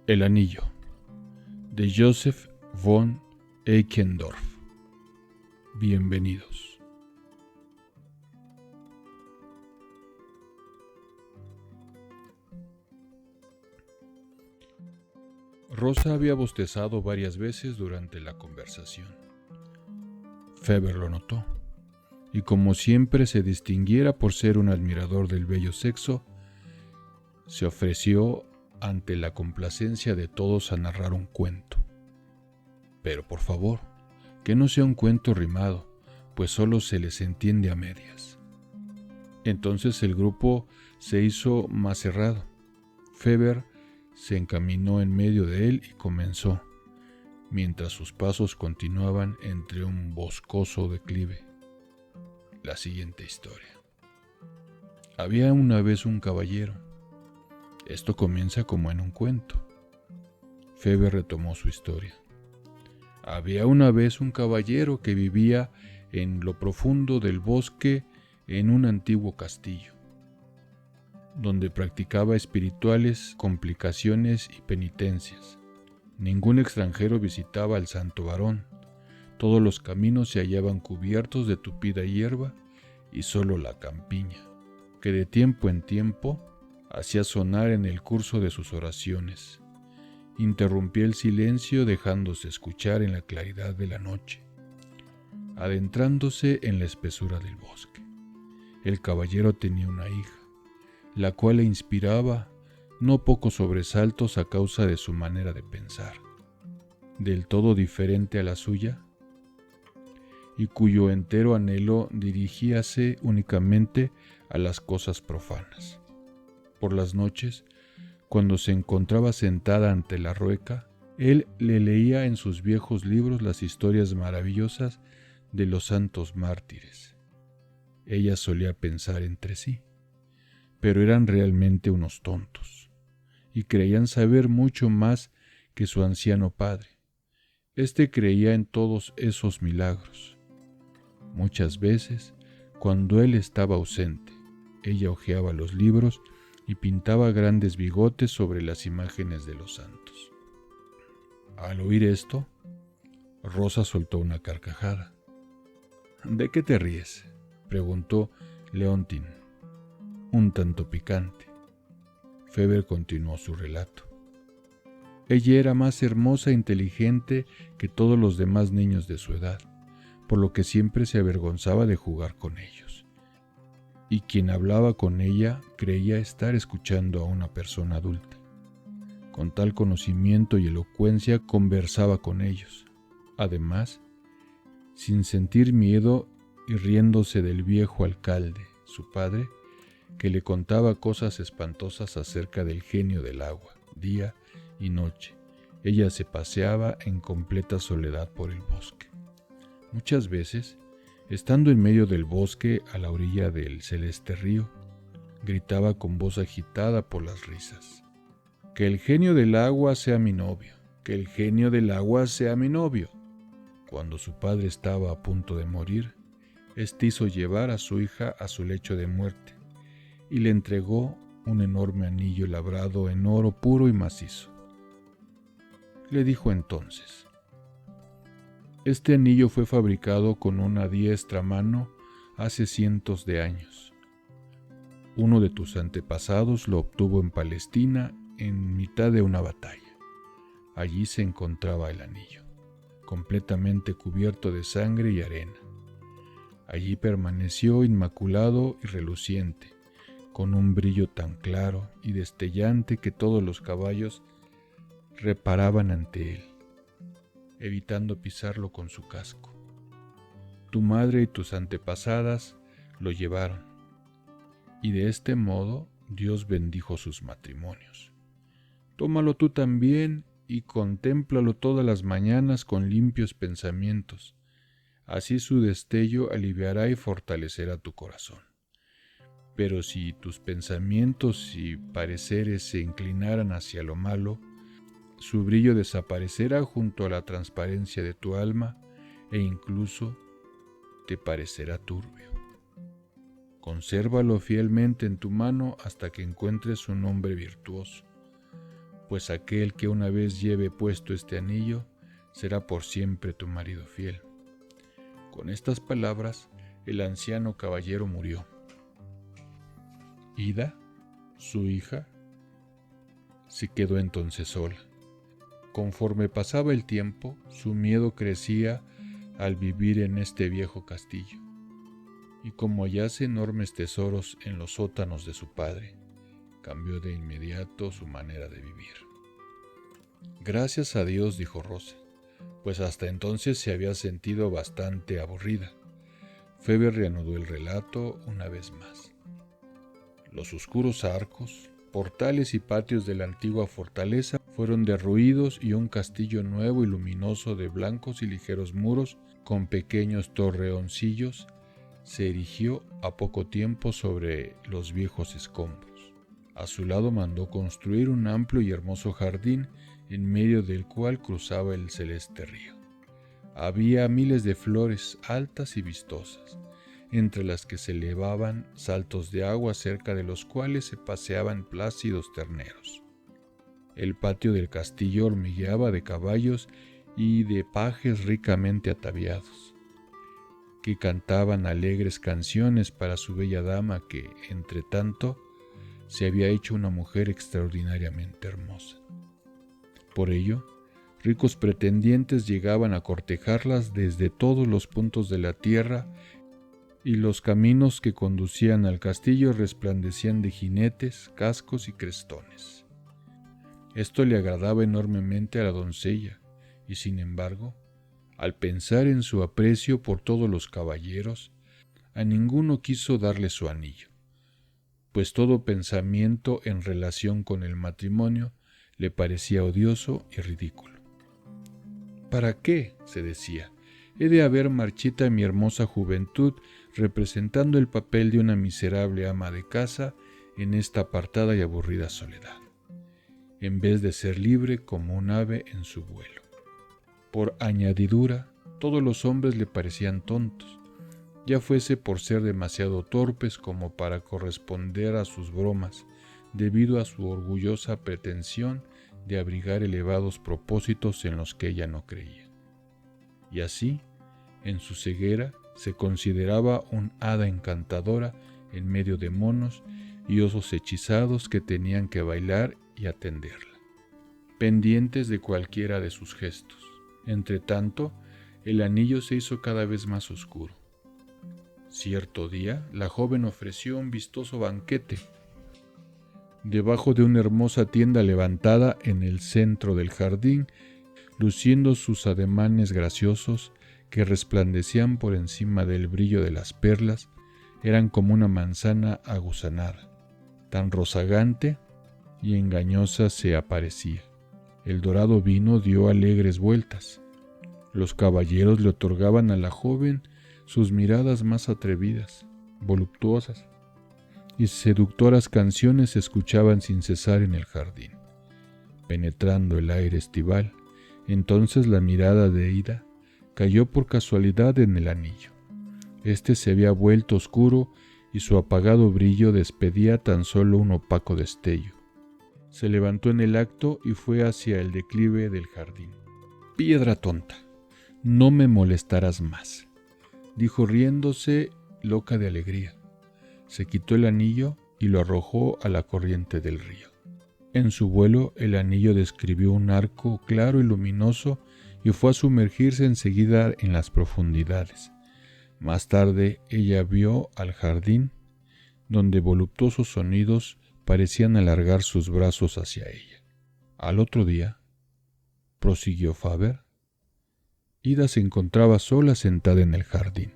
El anillo, de Joseph von Eichendorff. Bienvenidos. Rosa había bostezado varias veces durante la conversación. Feber lo notó, y como siempre se distinguiera por ser un admirador del bello sexo, se ofreció ante la complacencia de todos a narrar un cuento. Pero por favor, que no sea un cuento rimado, pues solo se les entiende a medias. Entonces el grupo se hizo más cerrado. Feber se encaminó en medio de él y comenzó, mientras sus pasos continuaban entre un boscoso declive, la siguiente historia. Había una vez un caballero. Esto comienza como en un cuento. Feber retomó su historia. Había una vez un caballero que vivía en lo profundo del bosque en un antiguo castillo, donde practicaba espirituales complicaciones y penitencias. Ningún extranjero visitaba al santo varón. Todos los caminos se hallaban cubiertos de tupida hierba y solo la campiña, que de tiempo en tiempo hacía sonar en el curso de sus oraciones, interrumpía el silencio dejándose escuchar en la claridad de la noche, adentrándose en la espesura del bosque. El caballero tenía una hija, la cual le inspiraba no pocos sobresaltos a causa de su manera de pensar, del todo diferente a la suya, y cuyo entero anhelo dirigíase únicamente a las cosas profanas. Por las noches, cuando se encontraba sentada ante la rueca, él le leía en sus viejos libros las historias maravillosas de los santos mártires. Ella solía pensar entre sí, pero eran realmente unos tontos, y creían saber mucho más que su anciano padre. Este creía en todos esos milagros. Muchas veces, cuando él estaba ausente, ella hojeaba los libros y pintaba grandes bigotes sobre las imágenes de los santos. Al oír esto, Rosa soltó una carcajada. ¿De qué te ríes?, preguntó Leontín, un tanto picante. Feber continuó su relato. Ella era más hermosa e inteligente que todos los demás niños de su edad, por lo que siempre se avergonzaba de jugar con ellos. Y quien hablaba con ella creía estar escuchando a una persona adulta. Con tal conocimiento y elocuencia conversaba con ellos. Además, sin sentir miedo y riéndose del viejo alcalde, su padre, que le contaba cosas espantosas acerca del genio del agua, día y noche. Ella se paseaba en completa soledad por el bosque. Muchas veces, estando en medio del bosque a la orilla del celeste río, gritaba con voz agitada por las risas: «Que el genio del agua sea mi novio, que el genio del agua sea mi novio». Cuando su padre estaba a punto de morir, éste hizo llevar a su hija a su lecho de muerte y le entregó un enorme anillo labrado en oro puro y macizo. Le dijo entonces: «Este anillo fue fabricado con una diestra mano hace cientos de años. Uno de tus antepasados lo obtuvo en Palestina en mitad de una batalla. Allí se encontraba el anillo, completamente cubierto de sangre y arena. Allí permaneció inmaculado y reluciente, con un brillo tan claro y destellante que todos los caballos reparaban ante él, evitando pisarlo con su casco. Tu madre y tus antepasadas lo llevaron, y de este modo Dios bendijo sus matrimonios. Tómalo tú también y contémplalo todas las mañanas con limpios pensamientos. Así su destello aliviará y fortalecerá tu corazón. Pero si tus pensamientos y pareceres se inclinaran hacia lo malo, su brillo desaparecerá junto a la transparencia de tu alma e incluso te parecerá turbio. Consérvalo fielmente en tu mano hasta que encuentres un hombre virtuoso, pues aquel que una vez lleve puesto este anillo será por siempre tu marido fiel. Con estas palabras, el anciano caballero murió. Ida, su hija, se quedó entonces sola. Conforme pasaba el tiempo, su miedo crecía al vivir en este viejo castillo, y como hallase enormes tesoros en los sótanos de su padre, cambió de inmediato su manera de vivir. Gracias a Dios, dijo Rosa, pues hasta entonces se había sentido bastante aburrida. Phoebe reanudó el relato una vez más. Los oscuros arcos, portales y patios de la antigua fortaleza fueron derruidos y un castillo nuevo y luminoso de blancos y ligeros muros con pequeños torreoncillos se erigió a poco tiempo sobre los viejos escombros. A su lado mandó construir un amplio y hermoso jardín en medio del cual cruzaba el celeste río. Había miles de flores altas y vistosas, entre las que se elevaban saltos de agua cerca de los cuales se paseaban plácidos terneros. El patio del castillo hormigueaba de caballos y de pajes ricamente ataviados, que cantaban alegres canciones para su bella dama que, entre tanto, se había hecho una mujer extraordinariamente hermosa. Por ello, ricos pretendientes llegaban a cortejarlas desde todos los puntos de la tierra, y los caminos que conducían al castillo resplandecían de jinetes, cascos y crestones. Esto le agradaba enormemente a la doncella, y sin embargo, al pensar en su aprecio por todos los caballeros, a ninguno quiso darle su anillo, pues todo pensamiento en relación con el matrimonio le parecía odioso y ridículo. ¿Para qué?, se decía, he de haber marchita mi hermosa juventud representando el papel de una miserable ama de casa en esta apartada y aburrida soledad, en vez de ser libre como un ave en su vuelo. Por añadidura, todos los hombres le parecían tontos, ya fuese por ser demasiado torpes como para corresponder a sus bromas, debido a su orgullosa pretensión de abrigar elevados propósitos en los que ella no creía. Y así, en su ceguera, se consideraba un hada encantadora en medio de monos y osos hechizados que tenían que bailar y atenderla, pendientes de cualquiera de sus gestos. Entretanto, el anillo se hizo cada vez más oscuro. Cierto día, la joven ofreció un vistoso banquete debajo de una hermosa tienda levantada en el centro del jardín, luciendo sus ademanes graciosos que resplandecían por encima del brillo de las perlas, eran como una manzana aguzanada, tan rozagante y engañosa se aparecía. El dorado vino dio alegres vueltas. Los caballeros le otorgaban a la joven sus miradas más atrevidas, voluptuosas, y seductoras canciones se escuchaban sin cesar en el jardín. Penetrando el aire estival, entonces la mirada de Ida cayó por casualidad en el anillo. Este se había vuelto oscuro y su apagado brillo despedía tan solo un opaco destello. Se levantó en el acto y fue hacia el declive del jardín. «Piedra tonta, no me molestarás más», dijo riéndose, loca de alegría. Se quitó el anillo y lo arrojó a la corriente del río. En su vuelo, el anillo describió un arco claro y luminoso y fue a sumergirse enseguida en las profundidades. Más tarde, ella vio al jardín, donde voluptuosos sonidos parecían alargar sus brazos hacia ella. Al otro día, prosiguió Faber, Ida se encontraba sola sentada en el jardín,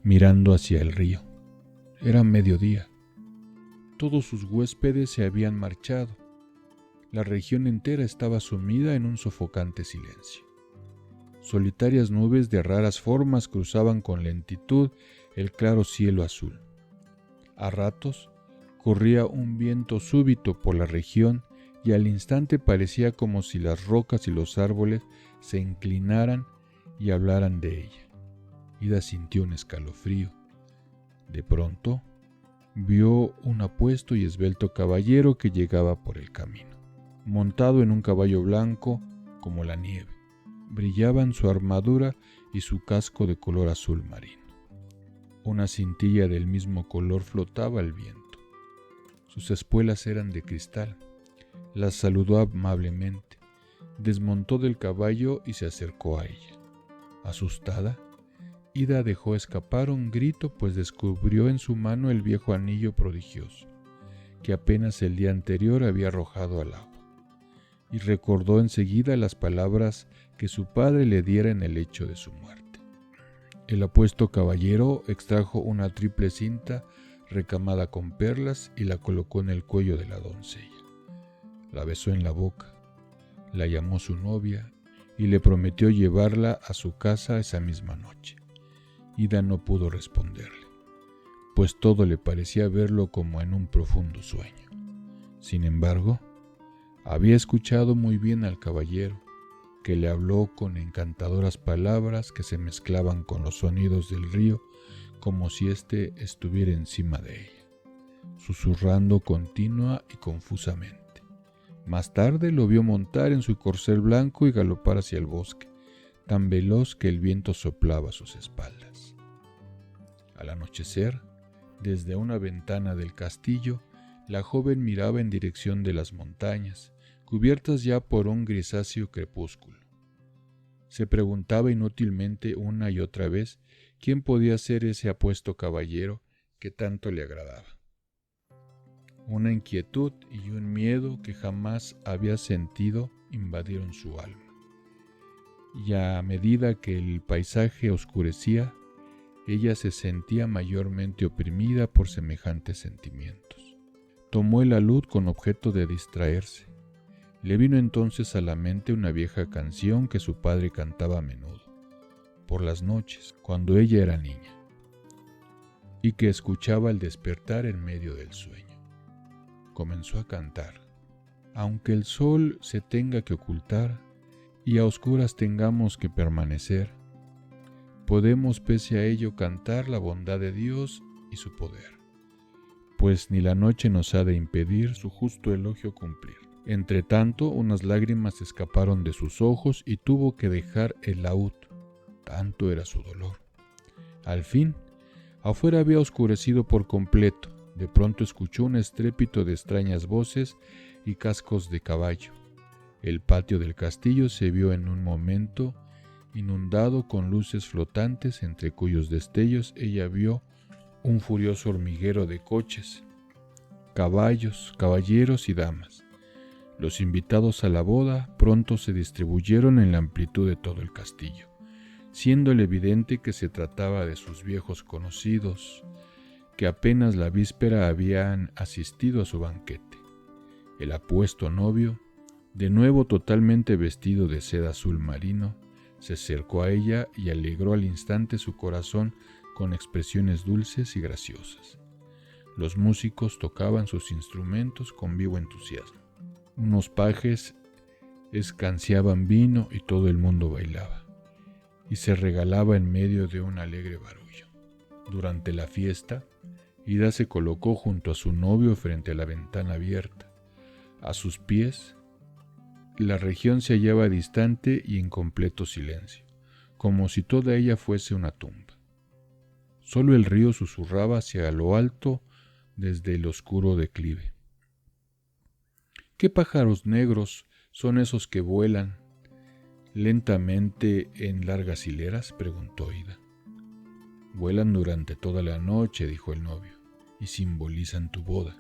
mirando hacia el río. Era mediodía. Todos sus huéspedes se habían marchado. La región entera estaba sumida en un sofocante silencio. Solitarias nubes de raras formas cruzaban con lentitud el claro cielo azul. A ratos corría un viento súbito por la región y al instante parecía como si las rocas y los árboles se inclinaran y hablaran de ella. Ida sintió un escalofrío. De pronto, vio un apuesto y esbelto caballero que llegaba por el camino. montado en un caballo blanco como la nieve. Brillaban su armadura y su casco de color azul marino. Una cintilla del mismo color flotaba al viento. Sus espuelas eran de cristal. Las saludó amablemente, desmontó del caballo y se acercó a ella. Asustada, Ida dejó escapar un grito, pues descubrió en su mano el viejo anillo prodigioso, que apenas el día anterior había arrojado al agua, y recordó enseguida las palabras que su padre le diera en el lecho de su muerte. El apuesto caballero extrajo una triple cinta recamada con perlas y la colocó en el cuello de la doncella. La besó en la boca, la llamó su novia y le prometió llevarla a su casa esa misma noche. Ida no pudo responderle, pues todo le parecía verlo como en un profundo sueño. Sin embargo, había escuchado muy bien al caballero, que le habló con encantadoras palabras que se mezclaban con los sonidos del río como si éste estuviera encima de ella, susurrando continua y confusamente. Más tarde lo vio montar en su corcel blanco y galopar hacia el bosque, tan veloz que el viento soplaba a sus espaldas. Al anochecer, desde una ventana del castillo, la joven miraba en dirección de las montañas, cubiertas ya por un grisáceo crepúsculo. Se preguntaba inútilmente una y otra vez quién podía ser ese apuesto caballero que tanto le agradaba. Una inquietud y un miedo que jamás había sentido invadieron su alma. Y a medida que el paisaje oscurecía, ella se sentía mayormente oprimida por semejantes sentimientos. Tomó el alud con objeto de distraerse. Le vino entonces a la mente una vieja canción que su padre cantaba a menudo, por las noches, cuando ella era niña, y que escuchaba al despertar en medio del sueño. Comenzó a cantar: aunque el sol se tenga que ocultar y a oscuras tengamos que permanecer, podemos pese a ello cantar la bondad de Dios y su poder, pues ni la noche nos ha de impedir su justo elogio cumplir. Entre tanto, unas lágrimas escaparon de sus ojos y tuvo que dejar el laúd, tanto era su dolor. Al fin, afuera había oscurecido por completo. De pronto escuchó un estrépito de extrañas voces y cascos de caballo. El patio del castillo se vio en un momento inundado con luces flotantes, entre cuyos destellos ella vio un furioso hormiguero de coches, caballos, caballeros y damas. Los invitados a la boda pronto se distribuyeron en la amplitud de todo el castillo, siéndole evidente que se trataba de sus viejos conocidos, que apenas la víspera habían asistido a su banquete. El apuesto novio, de nuevo totalmente vestido de seda azul marino, se acercó a ella y alegró al instante su corazón con expresiones dulces y graciosas. Los músicos tocaban sus instrumentos con vivo entusiasmo. Unos pajes escanciaban vino y todo el mundo bailaba, y se regalaba en medio de un alegre barullo. Durante la fiesta, Ida se colocó junto a su novio frente a la ventana abierta. A sus pies, la región se hallaba distante y en completo silencio, como si toda ella fuese una tumba. Solo el río susurraba hacia lo alto desde el oscuro declive. ¿Qué pájaros negros son esos que vuelan lentamente en largas hileras?, preguntó Ida. Vuelan durante toda la noche, dijo el novio, y simbolizan tu boda.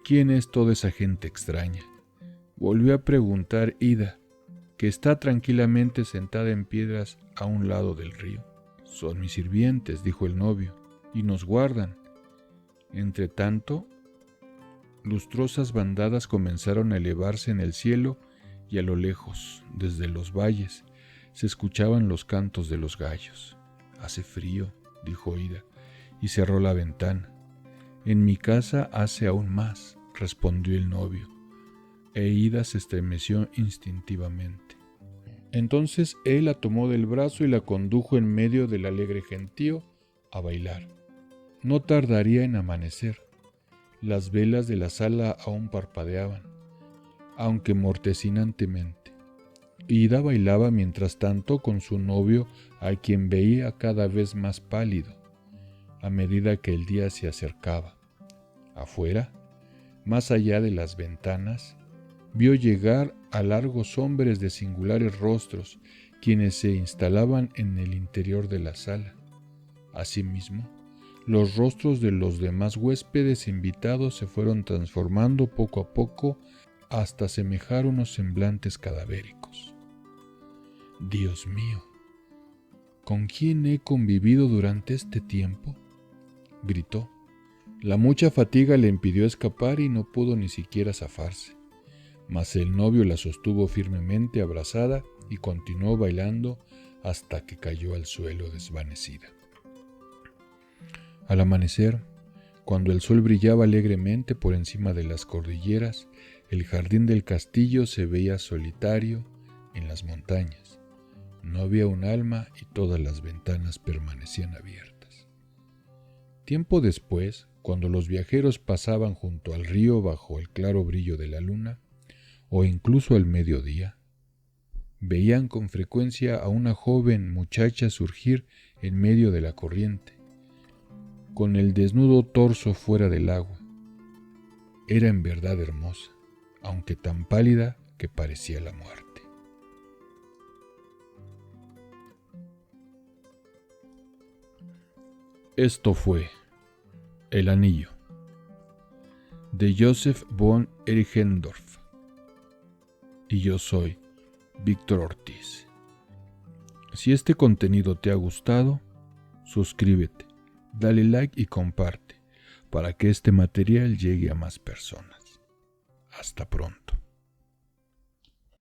¿Quién es toda esa gente extraña?, volvió a preguntar Ida, que está tranquilamente sentada en piedras a un lado del río. Son mis sirvientes, dijo el novio, y nos guardan. Entre tanto, lustrosas bandadas comenzaron a elevarse en el cielo y a lo lejos, desde los valles, se escuchaban los cantos de los gallos. Hace frío, dijo Ida, y cerró la ventana. En mi casa hace aún más, respondió el novio, e Ida se estremeció instintivamente. Entonces él la tomó del brazo y la condujo en medio del alegre gentío a bailar. No tardaría en amanecer. Las velas de la sala aún parpadeaban. aunque mortecinantemente. Ida bailaba mientras tanto con su novio, a quien veía cada vez más pálido a medida que el día se acercaba. Afuera, más allá de las ventanas, vio llegar a largos hombres de singulares rostros, quienes se instalaban en el interior de la sala. Asimismo, los rostros de los demás huéspedes invitados se fueron transformando poco a poco hasta semejar unos semblantes cadavéricos. Dios mío, ¿con quién he convivido durante este tiempo?, gritó. La mucha fatiga le impidió escapar y no pudo ni siquiera zafarse, mas el novio la sostuvo firmemente abrazada y continuó bailando hasta que cayó al suelo desvanecida. Al amanecer, cuando el sol brillaba alegremente por encima de las cordilleras, el jardín del castillo se veía solitario en las montañas. No había un alma y todas las ventanas permanecían abiertas. Tiempo después, cuando los viajeros pasaban junto al río bajo el claro brillo de la luna, o incluso al mediodía, veían con frecuencia a una joven muchacha surgir en medio de la corriente, con el desnudo torso fuera del agua. Era en verdad hermosa, aunque tan pálida que parecía la muerte. Esto fue El Anillo, de Joseph von Eichendorff, y yo soy Víctor Ortiz. Si este contenido te ha gustado, suscríbete, dale like y comparte para que este material llegue a más personas. Hasta pronto.